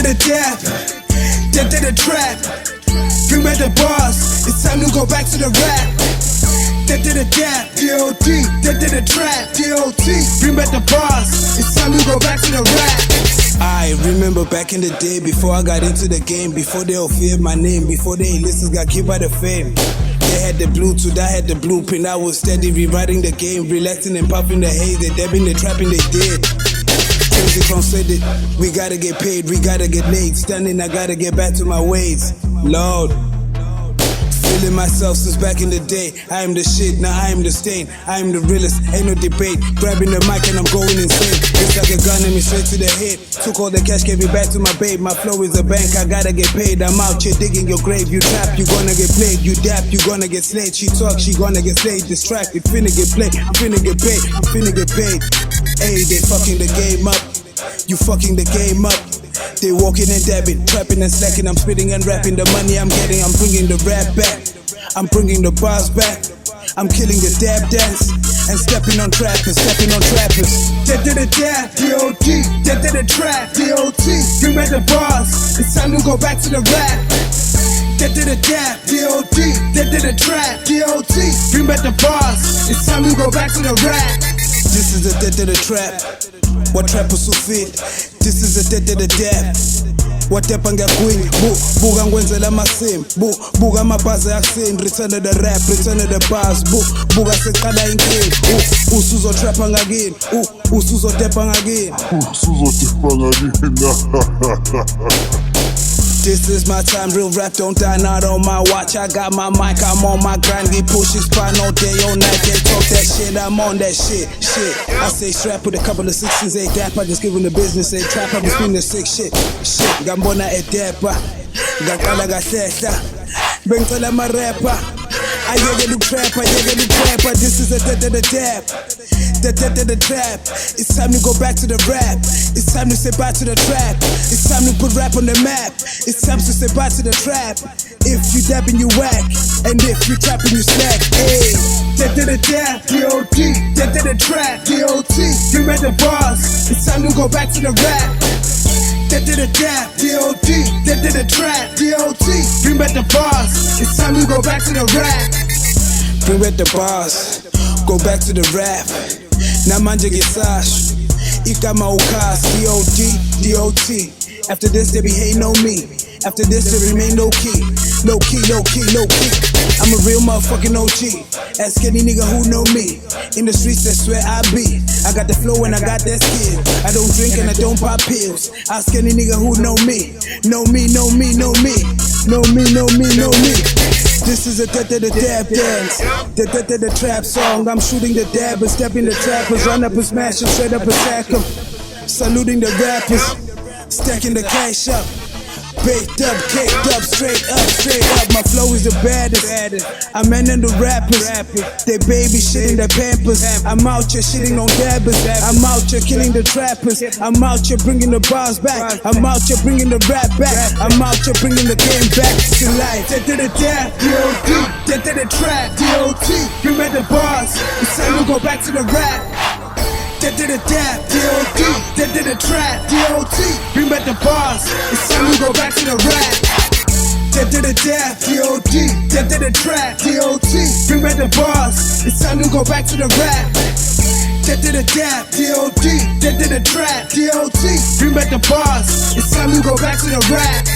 to the death, death to the trap. Bring back the bars, it's time to go back to the rap. Death to the death, D.O.D. Death to the trap, D.O.T. Bring back the bars, it's time to go back to the rap. I remember back in the day, before I got into the game, before they all feared my name, before the A-listers got killed by the fame. They had the Bluetooth, I had the blueprint. I was steady rewriting the game, relaxing and puffing the haze. They dabbing, they trapping, they did. Crazy translated, we gotta get paid, we gotta get laid. Standing, I gotta get back to my ways. Lord, feeling myself since back in the day. I am the shit, now I am the stain. I am the realest, ain't no debate. Grabbing the mic and I'm going insane. It's like a gun and me straight to the head. Took all the cash, gave it back to my babe. My flow is a bank, I gotta get paid. I'm out here digging your grave. You trap, you gonna get played. You dap, you gonna get slayed. She talk, she gonna get slayed. Distracted, finna get played. I'm finna get paid, I'm finna get paid. Hey, they fucking the game up. You fucking the game up. They walking and dabbing, trapping and slacking. I'm spitting and rapping. The money I'm getting, I'm bringing the rap back. I'm bringing the bars back. I'm killing the dab dance and stepping on trappers, stepping on trappers. Death to the dab, D.O.D. Death to the trap, D.O.T. Bring back the bars, it's time to go back to the rap. Death to the dab, D.O.D. Death to the trap, D.O.T. Bring back the bars, it's time to go back to the rap. This is the death to the trap. What trap was so fit? This is the death to the dab. Watepa ngakwini, buka ngwenzela masim, buka mabazi akusini. Return to the rap, return to the bars, buka seqala inkini. Usuzo trappa ngakini, usuzo tepa ngakini. This is my time, real rap don't die, not on my watch. I got my mic, I'm on my grind. We push this spine all day, all night. They talk that shit, I'm on that shit. I say strap with a couple of sixes, ain't dap. I just give them the business, ain't trap. I be spinning the sick shit. Gambona e depa, gakala gasesa. Bengtala ma rapper. I get the trapper. This is the death of the dab. The death of the trap. It's time to go back to the rap. It's time to say bye to the trap. It's time to put rap on the map. It's time to say bye to the trap. If you dabbing, you whack. And if you trapping, you slack. Hey, death to the dab, D.O.D. Death to the trap, D.O.T. Bring back the bars. It's time to go back to the rap. Death to the dab, D.O.D. Death to the trap, D.O.T. Bring back the bars. It's time to go back to the rap. Bring back the bars. Go back to the rap. Namanje gisash. Ikama ukas, D.O.D. D.O.T. After this they be hating on me. After this they remain low key. Low key. I'm a real motherfucking OG. Ask any nigga who know me. In the streets that's where I be. I got the flow and I got that skill. I don't drink and I don't pop pills. Ask any nigga who know me. Know me. This is the death of the dab dance. The death of the trap song. I'm shooting the dabbers, stepping the trappers, run up and smash them, straight up attack them. Saluting the rappers, stacking the cash up. Baked up, caked up, straight up. My flow is the baddest. I'm manning the rappers. They baby shitting their pampers. I'm out here shitting on dabbers. I'm out here killing the trappers. I'm out here bringing the bars back. I'm out here bringing the rap back. I'm out here bringing the game back to life. Death to the dab, D.O.D. Death to the trap, D.O.T. Bring back the bars. It's time to go back to the rap. Death to the dab, D.O.D. Death to the trap, D.O.T. Bring back the bars, it's time to go back to the rap. Death to the dab, D.O.D. Death to the trap, D.O.T. Bring back the bars, it's time to go back to the rap. Death to the dab, D.O.D. Death to the trap, D.O.T. Bring back the bars, it's time to go back to the rap.